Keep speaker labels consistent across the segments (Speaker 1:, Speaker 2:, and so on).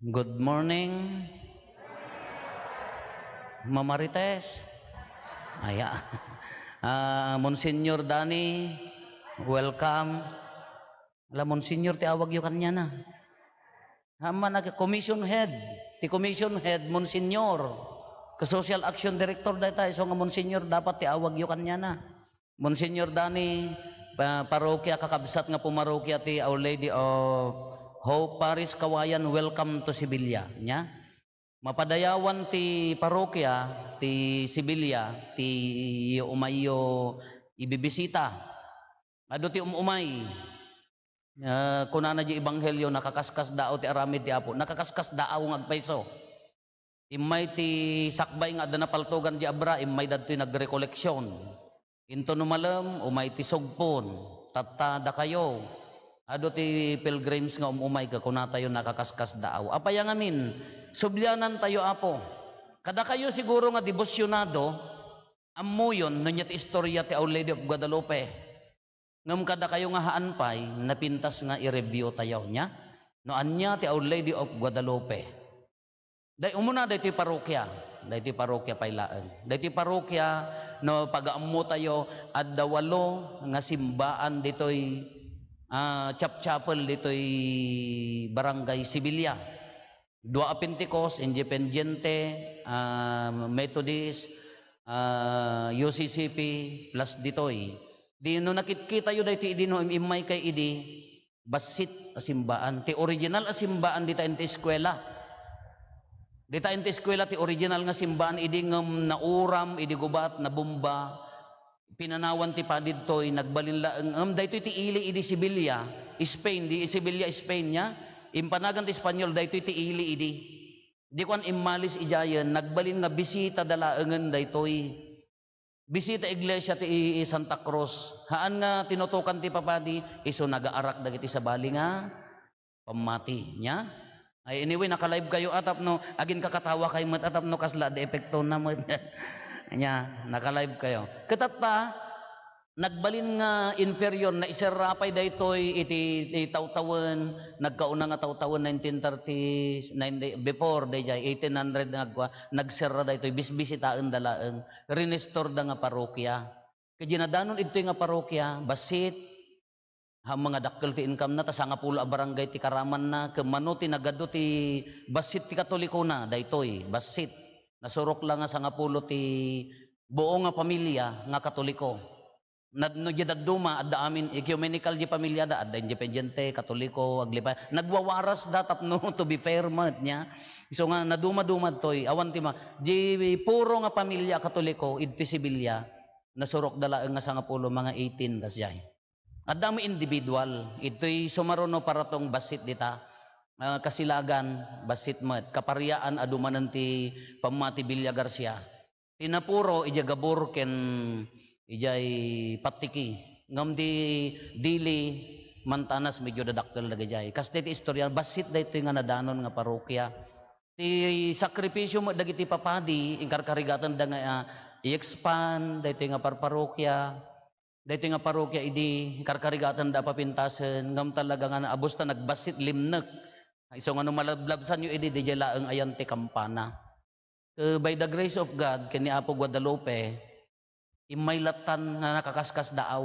Speaker 1: Good morning, Mamarites. Aya. Monsignor Dani, welcome. Monsignor ti awag yu kanya na. Hama na commission head. Ti commission head, Monsignor. Social Action Director data. So nga Monsignor dapat ti awag yu kanya na. Monsignor Dani, parokya kakabsat nga pumarokya ti Our Lady of Hope Paris Kawayan, welcome to Sibilya nya. Mapadayawan ti parokya ti Sibilya ti umayo ibibisita. Ado ti umay. Kunana di ebanghelyo nakakaskas dao ti aramid ti Apo. Nakakaskas dao ng agpaiso. Imay ti sakbay nga adda napaltugan di abra, imay dadto nagrekoleksyon. Into numalam, umay ti sugpon, tatada kayo. Ado ti pilgrims nga umay ka kuna tayo nakakaskas daaw. Apaya ngamin, sublyanan tayo Apo. Kada kayo siguro nga devosyonado, ammo yun, nanyat istorya ti Our Lady of Guadalupe. Ngam kada kayo nga haanpay, napintas nga i-review tayo niya. No anya ti Our Lady of Guadalupe. Day umuna day ti parokya. Day ti parokya pailaan. Day ti parokya no pagaammo tayo adda 8 nga simbaan ditoy chapel ditoy barangay Sibilya. 2 Pentecost, Independiente, Methodist, UCCP plus ditoy. Di no nakikita yu dito idino imay kay idi basit asimbaan. Ti original asimbaan dita enti eskwela. Dita enti eskwela ti original nga simbaan idi ngem nauram, idi gubat, na bomba. Pinanawan ti padidtoy nagbalin laeng daytoy ti ili idi Sibilya, Spain, di Sibilya Spain nya. Impanagan ti Espanyol daytoy ti ili idi. Di kwan imalis ijayen nagbalin nga bisita dalaengen daytoy. Bisita iglesia ti Santa Cruz. Haan nga tinutukan ti papadi, iso nagaarak dagiti sa bali nga pamati nya. Ay anyway naka-live kayo atap no, agin kakatawa kay met atap no kasla de epekto na met. Nya, naka-live kayo. Katata nagbalin nga inferior na iserapay daytoy iti tawtawan, nagkauna nga tawtawan 1930s, before dayjay 1800 nagserra daytoy bisbisitaan dalaeng rinestor da nga parokya. Kajinadanon ito nga parokya basit ha mga dakkel ti income na ta nga pulo a barangay ti Karaman na kemano ti nagado ti basit ti Katoliko na daytoy basit nasurok lang nga sa nga pulo ti buo nga pamilya nga Katoliko. No duma adda amin ecumenical di pamilya da adda Independiente, Katoliko, aglipa. Nagwawaras da tapno to be fair mat nya. So nga naduma-dumad toy awan ti ma di puro nga pamilya Katoliko idti Sibilya nasurok dala nga sa nga pulo mga 18 kasjay. Adda mo individual ito'y sumaruno para tong basit dita. Kasilagan basit mat kaparyaan adumanan ti pamati Villa Garcia tinapuro ija gabur ken ijay patiki ngam di dili mantanas medyo dadakkel dagajay kaste ti istorya basit daytoy nga nadanon nga parokya ti sakripisyo mo dagiti papadi inkarkarigatan da nga i-expand daytoy nga parokya daytoy nga parokya idi karkarigatan da papintasen ngam talaga nga abos ta nagbasit limnek. So nga malabsan yu idi di laeng ayan ti kampana. By the grace of God kini Apo Guadalupe imaylatan nga nakakaskas daaw.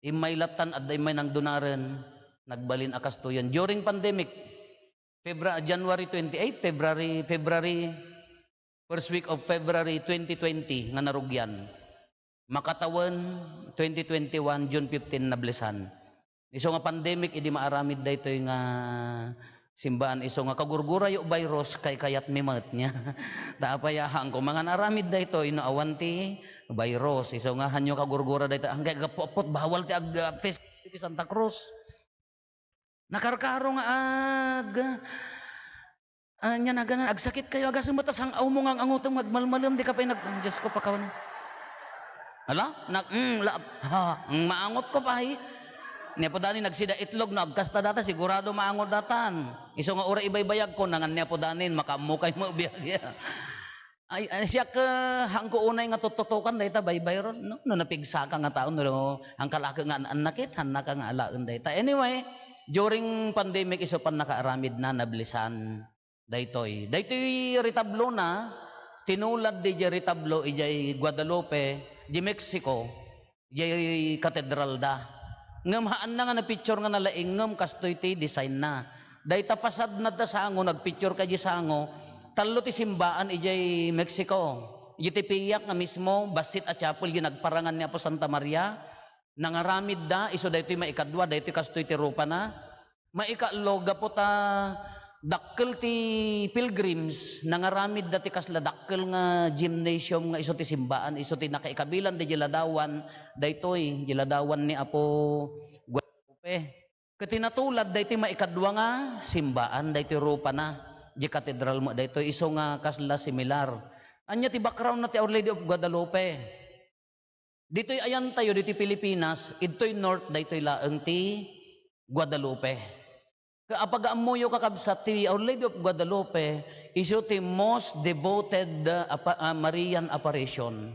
Speaker 1: Imaylatan at imay nang donaren nagbalin akas to yan. During pandemic January 28, February first week of February 2020 nga narugyan. Makatawan 2021 June 15 nablesan. Iso nga pandemic idi maaramid daytoy nga simbaan iso nga kagurgura yu virus kay kayat mimet nya. Taapayahang ko mga naramid daytoy no awanti virus iso nga hanyo kagurgura daytoy hanggang gapopot bawal ti ag face ti Santa Cruz. Nakarkaro nga anya nagana agsakit kayo agas matas ang aw mo nga angutong magmalmalam di ka pa Diyos ko pa kawan. Hala? Maangot ko pa niya po dani nagsida itlog na agkasta data sigurado maangot datan. Iso nga ura ibay-bayag ko nangan niya po danin makamukay mo biyag. Ay siya ka hangko unay nga tututukan dayta baybay ron no napigsa ka nga taon no ang kalaki nga anakit hanak nga alaen dayta. Anyway, During pandemic iso pan nakaaramid na nablisan daytoy. Daytoy retablo na tinulad di retablo ijay Guadalupe, di Mexico, ijay katedral da. Ngem haan na nga na picture nga nalaing ngem kastoy ti design na. Dayta fasad na da sango nagpicture ka di sango, talo ti simbaan ijay Mexico. Iti piyak nga mismo basit at chapel ginagparangan niya po Santa Maria. Nangaramid da, iso daytoy maikadwa, daytoy kastoy ti rupa na. Maikalo gapo ta dakkel ti pilgrims, nangaramid da ti kasla dakkel nga gymnasium nga iso ti simbaan, iso ti nakaikabilan di Giladawan, daytoy Giladawan ni Apo Guadalupe. Katinatulad daytoy maikadwa nga simbaan, daytoy rupa na, di katedral mo daytoy iso nga kasla similar. Anya ti background na ti Our Lady of Guadalupe. Dito'y ayan tayo, dito'y Pilipinas, ito'y north, dito'y laeng ti Guadalupe. Kapag amuyo kakabsat ti Our Lady of Guadalupe, iso ti most devoted Marian apparition.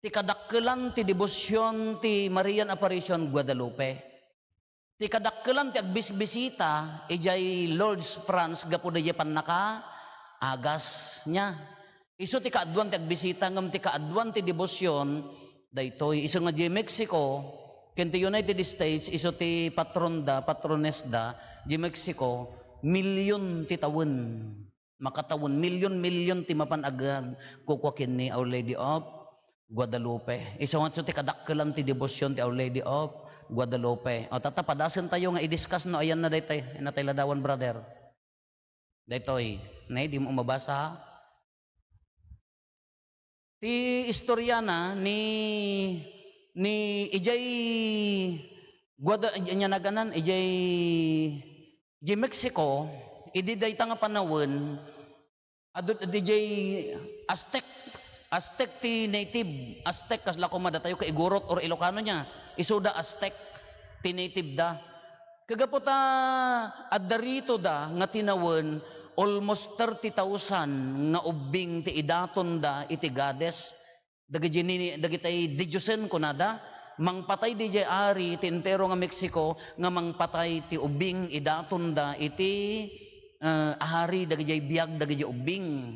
Speaker 1: Ti kadakkelan ti debosyon ti Marian apparition Guadalupe. Ti kadakkelan ti agbisbisita, ijay Lourdes, France, gapo dahi panaka, agas niya. Iso ti kaadwan ti agbisita, ngam ti kaadwan ti debosyon, daytoy iso nga di Mexico ken ti United States iso ti patrones da di Mexico milyon ti tawon makatawon milyon ti mapanagag kukwakin ni Our Lady of Guadalupe. Iso nga ti kadakkelan ti debosyon ti Our Lady of Guadalupe. O tata padasen tayo nga i-discuss no ayan na daytay na tayo ladawan brother. Daytoy nay di mo mabasa ha? Ti istoryana ni ijay nya naganan ijay Mexico idi dayta nga panawon adto DJ Aztec ti native Aztec kasla kumada tayo ka Igorot or Ilocano nya isuda Aztec ti native da kagapota addarito da nga tinawon almost 30,000 nga ubing ti idaton da iti Gades dagitay dijusen kunada mangpatay di jay ari ti entero nga Mexico nga mangpatay ti ubing idaton da iti ahari dagijay biag dagijay ubing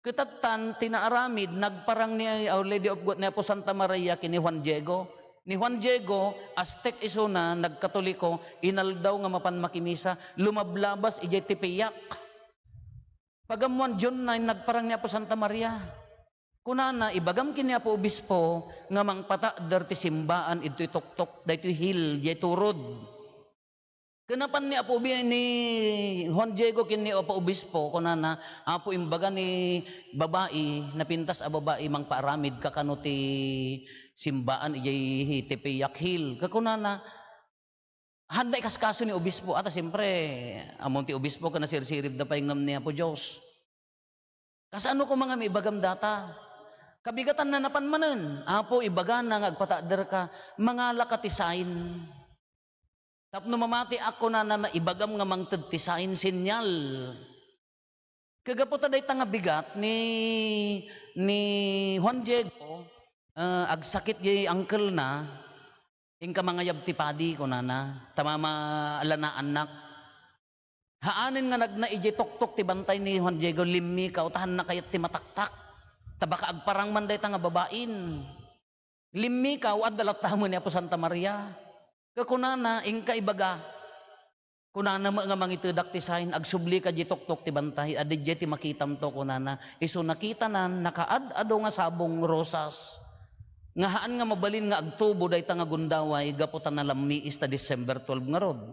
Speaker 1: ketatan tinaaramid nagparang ni Our Lady of God ni Apo Santa Maria kini Juan Diego. Ni Juan Diego, Aztec iso na, nagkatoliko, inaldaw nga mapan makimisa, lumablabas ijay tipiyak. Pagamuan John 9, nagparang niya po Santa Maria. Kunana, ibagam kini Apo Obispo, nga mangpata darti simbaan, ito'y tuktok, dito'y hil, jay turod. Kenapan ni Apo ni Juan Diego kini Apo Obispo, kunana, Apo imbaga ni babae, napintas a babae, mangpaaramid kakano ti simbaan, ijay tipiyak hil. Kakunana, handa ikaskaso ni Obispo, ata siyempre, amon ti Obispo ka nasirsirib da paingam ni Apo Diyos. Kasano ko mga may ibagam data? Kabigatan na napanmanan, Apo ibaga na ngagpatader ka, mga lakatisain. Tapno mamati ako na ibagam nga mangtagtisain sinyal. Kagaputa day nga bigat ni Juan Diego, agsakit yung uncle na, ingka mga yabtipadi ko na, tamama alana anak. Haanin nga nagnaiji tok-tok ti bantay ni Juan Diego, limmi ka, utahan na kayat ti mataktak. Tabaka agparang manday nga babain. Limmi ka, adalat mo ni Apo Santa Maria. Kakunana, ingka ibaga. Kunana nga mangitudak ti sign, agsubli ka di tok-tok ti bantay, adidya ti makitam to kunana. Iso nakita na, nakaad-ado nga sabong rosas. Nga haan nga mabalin nga agtubo day nga gundaway gaputan na lamiis ta December 12 nga rod.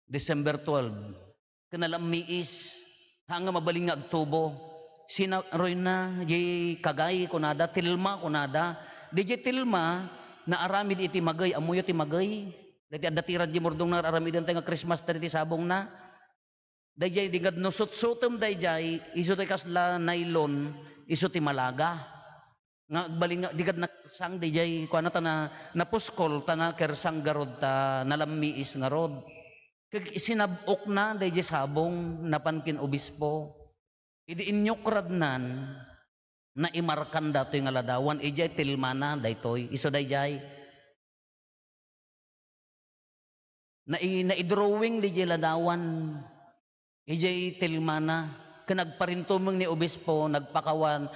Speaker 1: December 12. Kana lamiis haan nga mabalin nga agtubo. Sina roy na di kagay kunada tilma kunada. Di tilma na aramid iti magay amuyo ti magay. Dati adatirad di mordong na aramidan tayo nga Christmas ta iti sabong na. Dayjay digad no sut-sutem dayjay iso tay kasla nylon iso ti malaga. Nga baling digad na sang dijay kuana ta na napuskol ta na kersang garod ta nalamiis nga rod kag sinabok na dijay sabong napankin Obispo idi inyokrad nan na imarkan datoy nga ladawan ijay tilmana daytoy iso dayjay na-drawing di ladawan. Ijay tilmana. Kanagparintumong ni obispo, nagpakawan,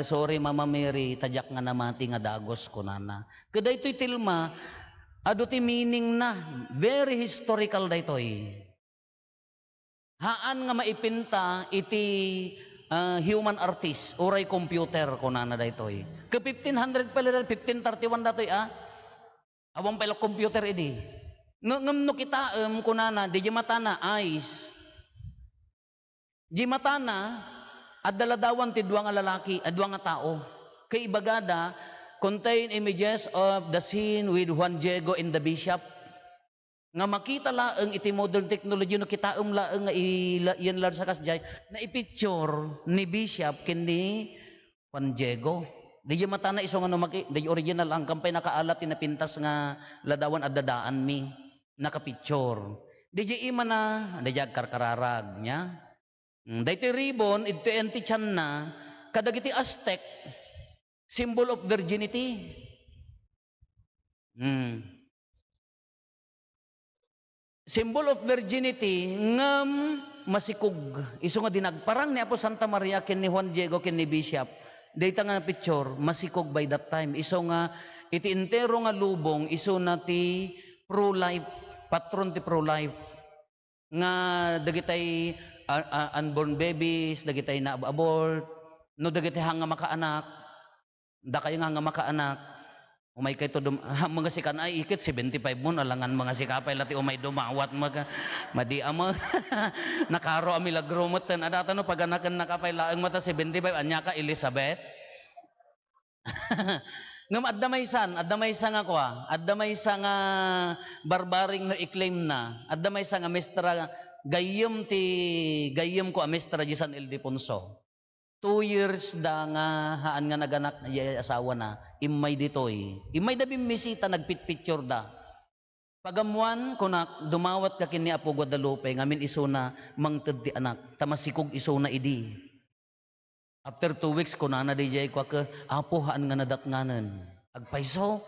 Speaker 1: sorry Mama Mary, tadyak nga namati nga dagos ko nana. Kada ito'y tilma, ado ti meaning na, very historical da ito'y. Haan nga maipinta, iti human artist, oray computer ko nana da ito'y. Ka 1500 pala, 1531 da ito'y awang pala computer edi. Ngam no kita kunana, di matana, eyes, di matana, at daladawan ti duwa nga lalaki, at duwa nga tao. Kay ibagada, contain images of the scene with Juan Diego and the bishop. Nga makita laeng iti modern technology no kita laeng nga yan lar sa kasjay, na ipicture ni bishop kini Juan Diego. Di matana iso nga no di original ang kampay nakaalat tinapintas nga ladawan at dadaan mi nakapicture. Di ima na, di karkararag niya. Dahiti ribbon, ito enti tiyan na, kadagiti Aztec, symbol of virginity. Symbol of virginity, ngam masikog. Iso nga dinagparang ni Apo Santa Maria, ken ni Juan Diego, ken ni Bishop. Dahita nga picture, masikog by that time. Iso nga, iti entero nga lubong, iso na ti pro-life, patron ti pro-life. Nga dagitay unborn babies, dagitay na abort, no dagitay hanga makaanak, da kayo nga makaanak, umay kay to mga sikan ay ikit 75 mo alangan mga sikapay lati umay dumawat madi ama nakaro ami lagrumot ten adata no paganaken nakapay laeng mata 75 anya ka Elizabeth. Ngam addamay nga kwa, addamay nga barbaring no i-claim na, addamay nga mestra gayem ko a mestra di San Ildefonso. 2 years da nga haan nga naganak na asawa na, imay ditoy. Imay da bimisita nagpit-picture da. Pagamuan kunak dumawat ka kini Apo Guadalupe ngamin iso na mangted ti anak, tamasikog iso na idi. After 2 weeks, kunana di jay kwa ka, Apo, haan nga nadatnganan. Agpaiso,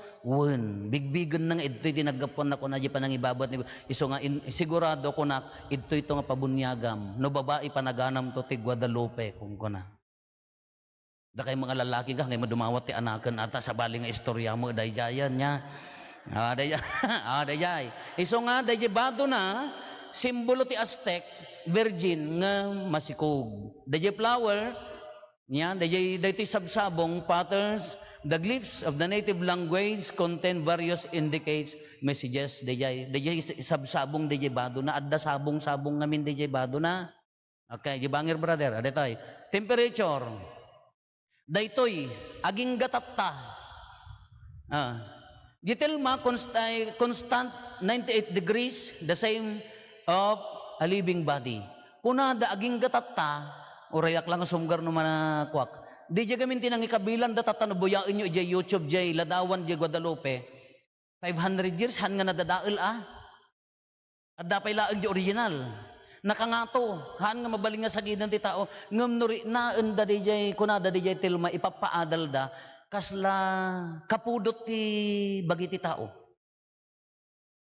Speaker 1: bigbigan na nga, ito'y dinagapon na kuna di pa nang ibabat ni iso nga, sigurado kuna, ito nga pabunyagam. No babae panaganam to ti Guadalupe, kung kuna. Da kay mga lalaki ka, ngayon dumawat ti anakan, ata sa bali nga istorya mo, dayjayan niya. Dayjay. Iso nga, dayjibado na, simbolo ti Aztec, virgin, nga masikog. Dayjay flower, yan, daytoy sabsabong patterns, the glyphs of the native language contain various indicates messages. Dayjay sabsabong dayjay bado na, adda sabong-sabong ngamin dayjay bado na. Okay, jibangir brother, adetoy. Temperature. Daytoy aging gatatta. Gitilma constant 98 degrees, the same of a living body. Kuna da aging gatatta, urayak lang sumgar no manakwak. Di jay gamin tinang ikabilan da tatanabuyain nyo jay YouTube jay ladawan jay Guadalupe. 500 years han nga nadadail At dapay laang jay original. Nakangato, han nga mabaling nga sagidan ti tao. Ngam nuri naan da di jay kunada di jay tilma ipapaadal da kasla kapudot ti bagi ti tao.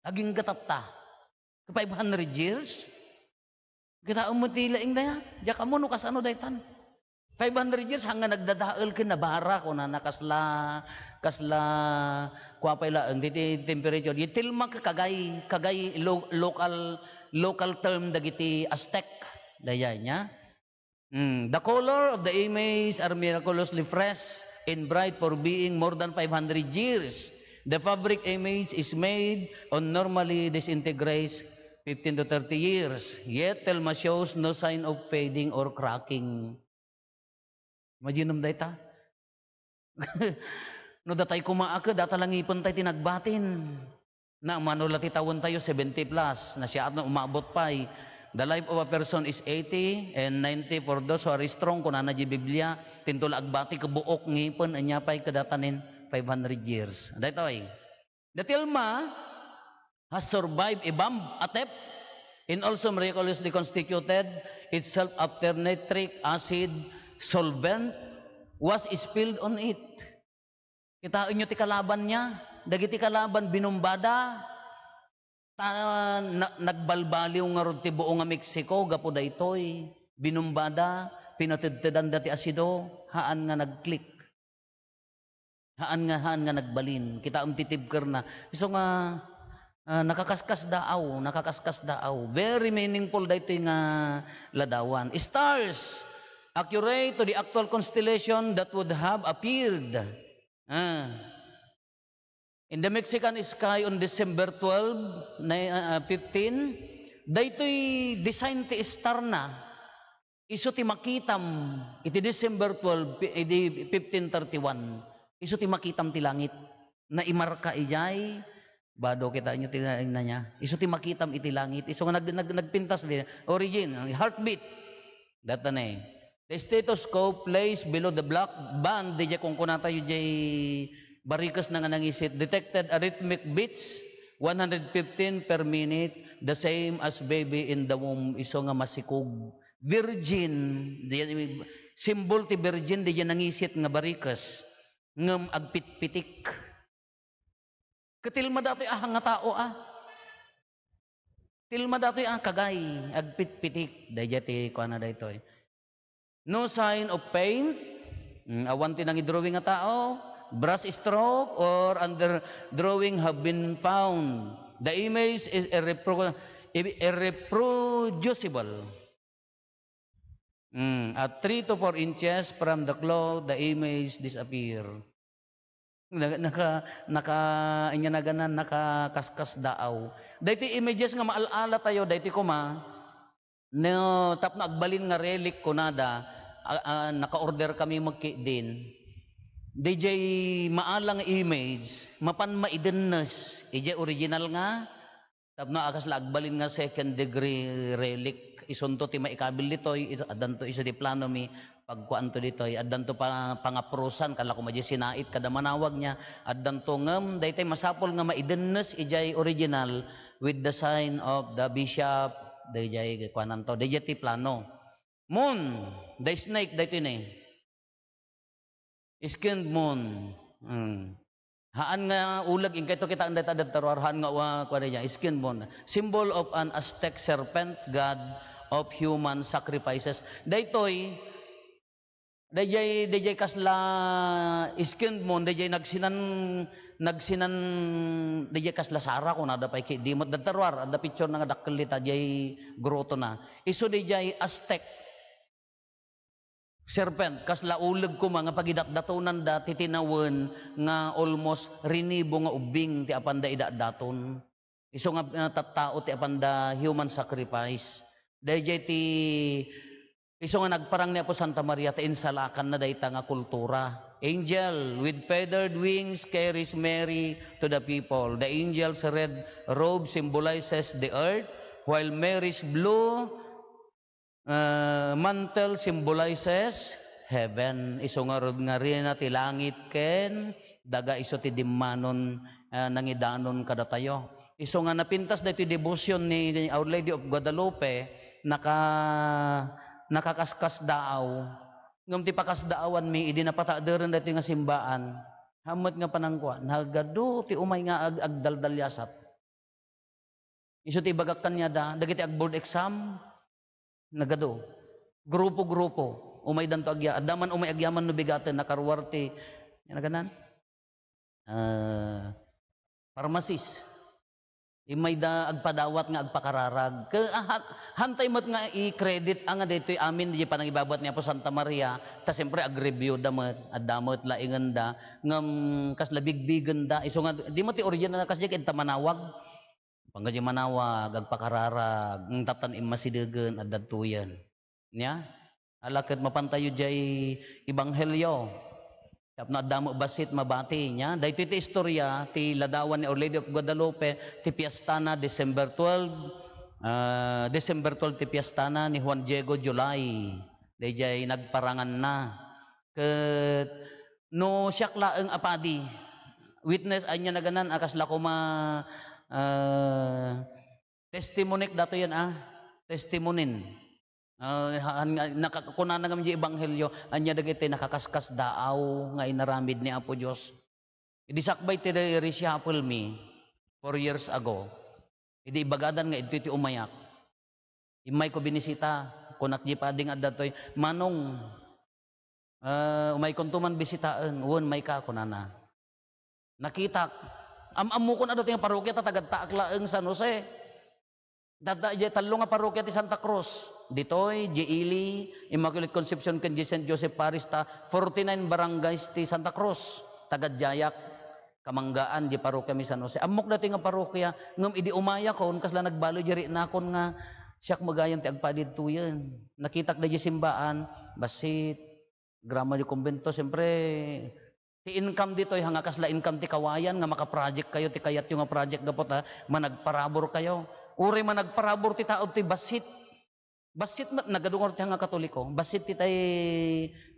Speaker 1: Aging gatatta. 500 years? Kita umutila ing daya, jaka mo no kasano daytan. 500 years hanggang nagdadaal kin nabara ko na nakasla kuapay laeng diti temperature. Yitilma kagay local term dagiti Aztec daya nya. The color of the image are miraculously fresh and bright for being more than 500 years. The fabric image is made on normally disintegrates 15 to 30 years, yet Telma shows no sign of fading or cracking. Imagine nam dayta. No datay kumaaka, data lang ipon tayo tinagbatin. Na manulati tawon tayo 70 plus, na siya at na umabot pa. The life of a person is 80 and 90 for those who are strong. Kung na di Biblia, tintula agbati kabuok ngipon, anya pa'y kadatanin 500 years. Dito the Telma has survived a bomb attempt and also miraculously constituted itself after nitric acid solvent was spilled on it. Kitain nyo ti kalaban niya, dagiti kalaban binumbada, Nagbalbaliw nga rod ti buo nga Mexico, gapo daytoy, binumbada, pinatidtidan dati asido, haan nga nagklik. Haan nga nagbalin. Kita titibker na. So nga, nakakaskas daaw. Very meaningful daytoy nga ladawan. Stars, accurate to the actual constellation that would have appeared. In the Mexican sky on December 12, 15, daytoy design ti star na, iso ti makitam, iti December 12, iti 1531, iso ti makitam ti langit, na imarka ijay, bado kita nyo tinaing na niya, iso ti makitam iti langit, iso nga nagpintas din, origin, heartbeat, data na eh. The stethoscope placed below the black band, di kung kunata yu jay, barikas na nga nangisit, detected arrhythmic beats, 115 per minute, the same as baby in the womb, iso nga masikog. Virgin, symbol ti virgin, di yan nangisit nga barikas, ngam agpitpitik. Katilma dato'y nga tao Tilma dato'y kagay, agpitpitik, di jati ko na daytoy. No sign of pain, awan ti nang idrawing nga tao, brush stroke or under drawing have been found. The image is irreproducible. At 3 to 4 inches from the cloth, the image disappear. Nakakaskas daaw. Dayti images nga maalala tayo, dayti kuma, no, tapno agbalin nga relic kunada, naka-order kami din. DJ maalang image, mapan maidennes, ije original nga, tapno akas lagbalin nga second degree relic, isunto ti maikabil ditoy, adanto iso di plano mi, pagkuan to ditoy, adanto pangaprusan, kala ko maji sinait, kada manawag niya, adanto ngem, daytay masapol nga maidennes, ije original, with the sign of the bishop, DJ kuanan to, DJ ti plano. Moon, the snake, daytoy na skinned moon. Haan nga ulag ingkay to kita ang datadad tarwar haan nga kuan niya skinned moon. Symbol of an Aztec serpent god of human sacrifices. Daytoy kasla skinned moon dayjay nagsinan dayjay kasla sara ko na da pay ki dimot da tarwar da picture nga dakkelita jay groto na. Isu dayjay Aztec serpent, kasla uleg ko mga pagidakdatonan da titinawen nga almost rinibo nga ubing ti apanda idadaton. Iso nga tattao ti apanda human sacrifice. Dayjay ti iso nga nagparang ni Apo Santa Maria ti insalakan na dayta nga kultura. Angel with feathered wings carries Mary to the people. The angel's red robe symbolizes the earth, while Mary's blue mantle symbolizes heaven. Iso nga rod nga rin na ti langit ken daga iso ti dimmanon nangidanon kada tayo. Iso nga napintas da ti devotion ni Our Lady of Guadalupe nakakaskas daaw. Ngam ti pakasdaawan mi idi napataderen dati nga simbaan. Hamot nga panangkuan nagado ti umay nga agdaldalyasat. Iso ti bagak kanya dagiti ag board exam nagado grupo umay danto agya adaman umay agyaman no bigaten nakarwarte naganan pharmacist imay da agpadawat nga agpakararag hantay mat nga i-credit ang daytoy amin di panangibabot ni Apo Santa Maria ta siyempre ag-review damat adamot laingan da ngam kasla bigbigan da iso nga di mo ti original kasya ken manawag panggaji manawag, agpakararag, ng tatan imasidegen at datuyan. Nya? Alakad mapantayo jay ibanghelyo. Tapno adamo basit mabati niya. Dahito iti istorya, ti ladawan ni Our Lady of Guadalupe, ti piastana December 12, ti piastana ni Juan Diego July. Dahil jay nagparangan na. Ket no siyak laeng apadi. Witness anya naganan akas lakuma testimonik dato yan testimonin nakakuna na nga ebanghelyo anya dagiti nakakaskas daaw nga inaramid ni Apo Dios idisakbay ti Reshuffle me 4 years ago Idi bagadan nga iti umayak. Imay ko binisita, kunak di pading at datoy, manong, umay kuntuman bisitaan, uwan may ka kunana. Nakita, amu ko na dato yung parokya, tatagad taak San Jose. Talo nga parokya ti Santa Cruz. Ditoy, Giili, Immaculate Conception ken St. Joseph Paris ta, 49 barangays ti Santa Cruz. Tagad Jayak, Kamanggaan, di parokya mi San Jose. Amok dati nga parokya, ngam idi umaya kon, kasla nagbalo jiri na kon nga, siyak magayan ti agpadid tuyen. Nakitak na di simbaan, basit, grama di kumbento, siyempre, ti income ditoy, hanga kasla income ti kawayan, nga maka-project kayo, ti kayat yung nga project gapot ha, managparabor kayo. Uri managparabor ti taod ti basit. Basit nagadungor ti nga Katoliko. Basit ti tay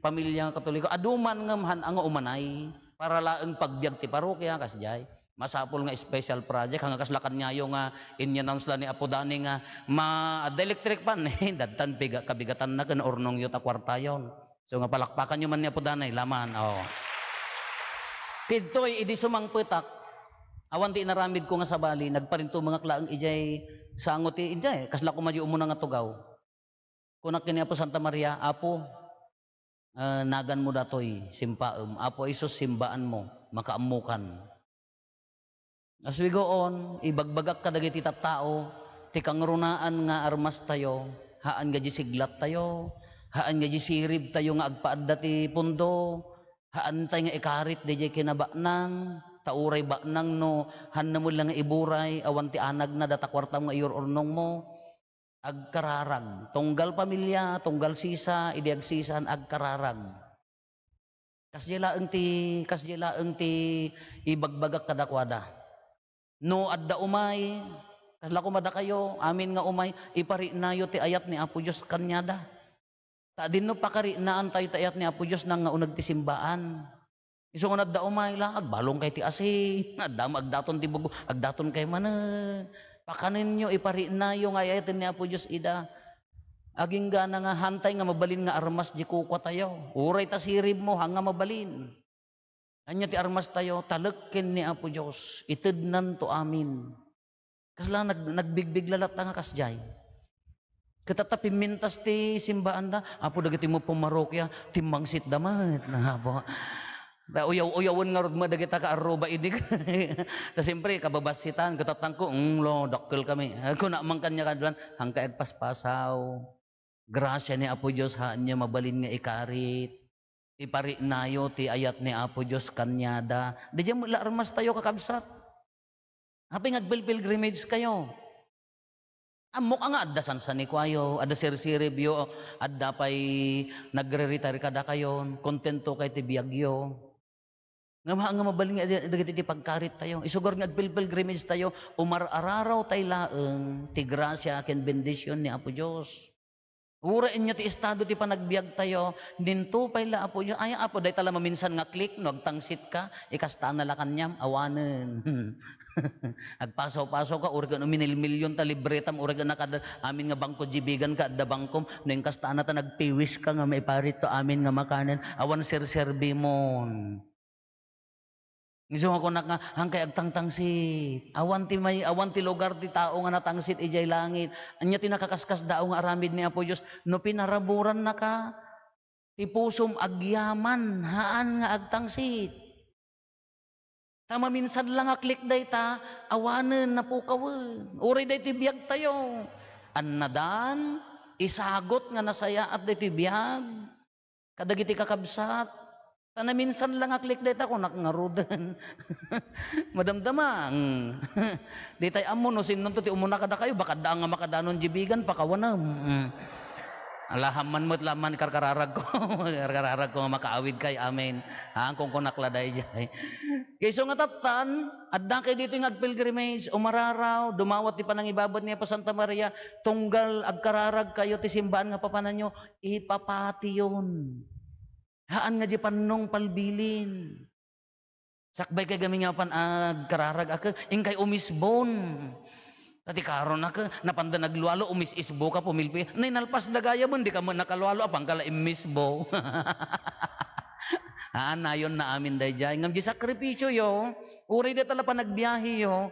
Speaker 1: pamilya nga Katoliko. Aduman nga mahan ang umanay para laeng pagbiag ti parokya kasjay. Masapol nga special project hanga kaslakan ngayo nga in-announce la ni Apo Dani nga electric pan dadtan piga kabigatan na ken ornong yuta kwartayon. So nga palakpakan nyo man ni Apo Dani laman. Oh. Kidtoy idi sumangpetak. Awan di naramid ko nga sa Bali, nagparinto mga klaang ijay sa angot ijay, kasla ko madyo umuna nga tugaw. Kunak kini Apo Santa Maria, Apo, nagan mo datoy, simpaem, Apo Isus simbaan mo, makaamukan. As we go on, ibagbagak ka dagiti tattao, ti kangrunaan nga armas tayo, haan nga siglat tayo, haan nga sirib tayo nga agpaadda ti pundo, haan tayo nga ikarit di kinabaknang, tauray baknang no, han na mo lang iburay, awan ti anag na datakwartam nga iyor ornong mo, agkararag, tunggal pamilya, tunggal sisa, idiag sisan, agkararag. Kasjela ang ti ibagbagak kadakwada. No adda umay, kasla kumada kayo, amin nga umay, ipari nayo ti ayat ni Apo Diyos kanyada. Ta din no pakari naan tayo ti ayat ni Apo Diyos nang nga unag ti simbaan. Iso nga nadda umay la, agbalong kay ti asin, adam agdaton ti bugo, agdaton kay mana. Pakanin nyo, ipari nayo nga ayat ni Apo Diyos ida. Aging gana nga hantay nga mabalin nga armas di kukwa tayo. Uray ta sirib mo, hanga mabalin. Anya ti armas tayo, talagkin ni Apo Diyos, itidnan to amin. Kasla nagbigbig lalat nga kasjay. Katatapi mintas ti simbaan da, Apo dagiti mo pumarokya, timmangsit damat na Apo. Uyaw-uyawan nga rod mo dagita ka aruba idig. Ta siyempre, kababasitan, katatangko, lo, dakkel kami. Kung naman kanya kaduan, hangka agpaspasaw. Grasya ni Apo Diyos, haan niya mabalin nga ikarit. Ipari nayo ti ayat ni Apo Diyos kanyada. Di dyan mula armas tayo kakabsat. Hapi nagpilpilgrimage kayo. Amok nga adda sansan ni kwayo, adda sirsiribyo, adda pa'y nagre-retire kada kayo, kontento kay ti biyagyo. Nga mabaling nga ti pagkarit tayo. Isugar nga nagpilpilgrimage tayo, umarararaw tayo laeng, ti grasya ken bendisyon ni Apo Diyos. Urain niya ti estado ti panagbiag tayo, ninto pay la Apo Diyos. Ay Apo, day tala maminsan nga klik, no, agtangsit ka, ikastaan na la kanyam, awanen. Agpasaw-pasaw ka, urgan uminil-milyon ta libretam, urgan na kada amin nga bangko jibigan ka, adda bangkom, no yung kastaan na ta nagpiwish ka nga may parit to amin nga makanan, awan sir-serbi mon. Ngiso ako nga hangkay agtangtangsit. Awan ti lugar ti tao nga natangsit ijay langit. Anya ti nakakaskas dao nga aramid ni Apo Dios no pinaraburan na ka ti pusom agyaman haan nga agtangsit. Tama minsan lang nga klik day ta awanen na pukawen. Uri day ti biag tayo. Annadan isagot nga nasaya at day ti biag. Kadagiti kakabsat. Tana minsan lang aklik data ko nakangarudan. Madamdamang. Di tayo amo no sinon to ti umuna kada kayo baka daang nga makadanon jibigan pakawanam. Alahaman mo't laman karkararag ko. Karkararag ko nga makaawid kay amen. Ha kung kunakladay jay. Kayso nga tatan adda kay dito nga agpilgrimage umararaw dumawat ti panangibabad niya pa Santa Maria tunggal agkararag kayo ti simbahan nga papanan nyo ipapati yun. Haan nga di panong palbilin. Sakbay kay gami nga pan agkararag ako, ingkay umisbon. Tati karon ako, napanda naglualo, umisisbo ka, pumilpi. Nainalpas dagaya mo, di ka mo nakalualo, apang kala imisbo. Haan na yun na amin day jay. Ngam di sakripisyo yo, uri di tala pa nagbiyahe yo,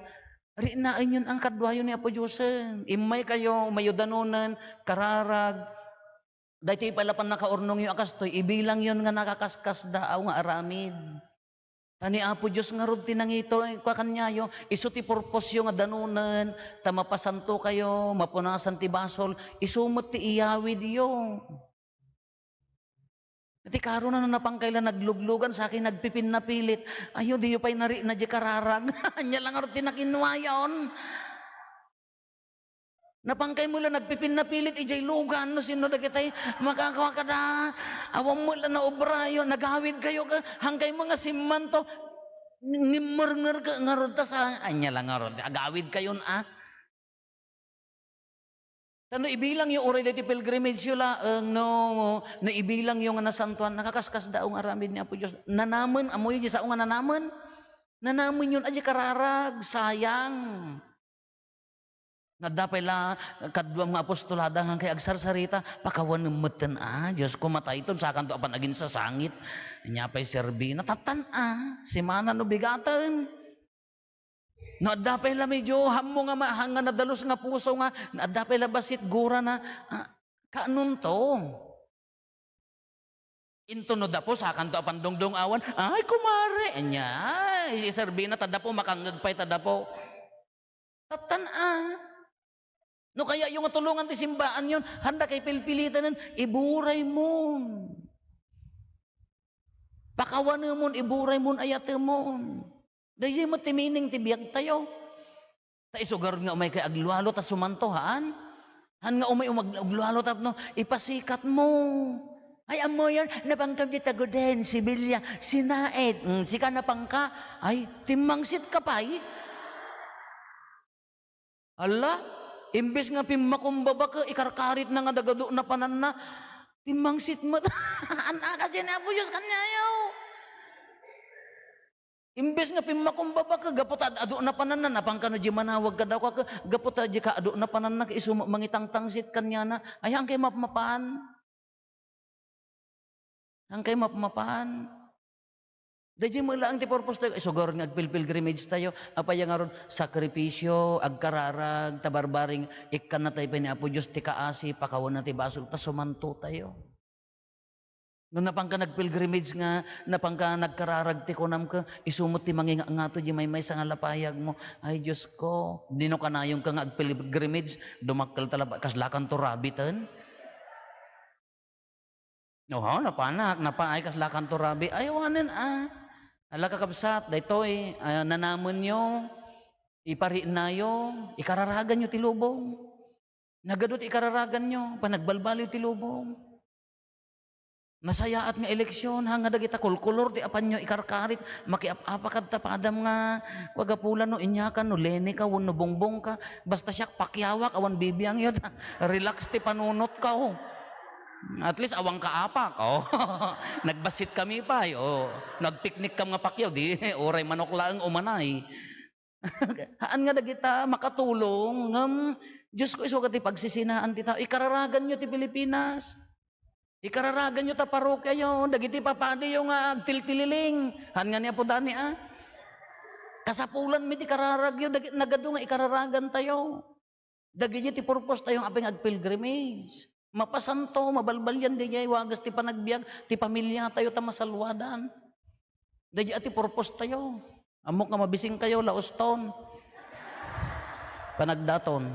Speaker 1: Rinaan yun ang kadwayo ni Apo Diyosen. Imay kayo, mayudanunan, kararag. Dahil pala pan nakaurnong yung akastoy, ibilang yun nga nakakaskas daaw nga aramid. Tani Apo Diyos nga rod tinangito, kwa kanyayo, iso ti purpose yung nga danunan, tamapasanto kayo, mapunasan ti basol, isumot ti iyawid yung. Iti karo na napangkailan nagluglugan sa akin, nagpipin na pilit. Ayo, di yung pa'y nari na di kararag. Anya lang aro tinakinwa yun. Napangkay mo lang nagpipin na pilit, ijay lugan, no sino na kitay, makakawa ka na. Awang mo lang na obra yun, nagawid kayo ka, hangkay mga simanto, ngimmer ka, ngarod ta sa, anya lang ngarod, agawid kayo na. Ano ibilang yung uray dati pilgrimage yun no ibilang yung nasantuan, nakakaskas daong aramid niya po Diyos. Nanaman, amoy di sa nga nanaman. Nanaman yun, aji kararag, sayang. Nadapay la, kadwang nga apostolada nga kay agsarsarita, pakawan ng matan Diyos ko matay ito, sa kanto apan agin sa sangit. Nyapay serbi, natatan si mana no bigatan. No, adapay la medyo hamo nga mahanga nadalos nga puso nga, adapay la basit gura na, kaanun to? Into no dapo, sa kanto apan dongdong awan, ay kumare, anya, serbi na tadapo, makangagpay tadapo. Tatan no kaya yung tulungan ti simbaan yun, handa kay pilpilitan nun, iburay mo. Pakawan mo, iburay mo, ayate mo. Dahil mo timining tibiyag tayo. Ta isugar nga umay kay aglualo ta sumantohan. Han nga umay aglualo ta no, ipasikat mo. Ay amo yan, napangkam di tagoden, si Bilya, si Naed, si ka napangka, ay timangsit ka pa Ala, imbes nga pimakumbaba ka, ikarkarit na nga dagado na panan na, timangsit mo, anak kasi na po Diyos kanyayaw. Imbes nga pimakumbaba ka, gapot ado na panan na, napangkano di manawag ka daw ka, gapot di ka ado na panan na, iso mangitang tangsit kanya na, ay ang kay mapmapan. Ang kay mapmapan. Dahil mo lang ti purpose tayo, sugar nga pilgrimage tayo, apaya nga ron, sakripisyo, agkararag, tabarbaring, ikan na tayo pa ni Apo Diyos, ti kaasi, pakawan na ti basol, pasumanto tayo. Nung napangka nagpilgrimage nga, napangka nagkararag ti kunam ka, isumot ti manginga nga to, di may sa nga lapayag mo, ay Diyos ko, dino ka na yung ka nga agpilgrimage, dumakkel talaba, kaslakan to rabitan. Oo, napanak, napaay kaslakan to rabi, ayawanin ala kakabsat, daytoy, nanamon nyo, ipari na yo, ikararagan nyo ti lubong. Nagadot ikararagan nyo, panagbalbali ti lubong. Nasayaat nga eleksyon, hanga dagita kulkulor ti apan nyo ikarkarit, makiapapakad tapadam nga, wagapulan no, inyakan no, lene ka, no bongbong ka, basta siya pakyawak, awan bibiyang yun, relax ti panunot ka, At least awang kaapak, nagbasit kami pa, nagpiknik kam nga pakyaw, di, oray manok lang umanay. Haan nga dagita makatulong, Diyos ko isugat ti pagsisinaan ti tao, ikararagan nyo ti Pilipinas. Ikararagan nyo ta parokya yun, dagiti papadi yung agtiltililing. Han nga niya po dani Kasapulan mi ti kararag yun, nagado nga ikararagan tayo. Dagiti ti purpose tayong apeng agpilgrimage. Mapasanto, mabalbal yan, di wagas ti panagbiag, ti pamilya tayo ta masalwadan. Dagiti ti purpose tayo. Amok nga mabising kayo, laoston. Panagdaton.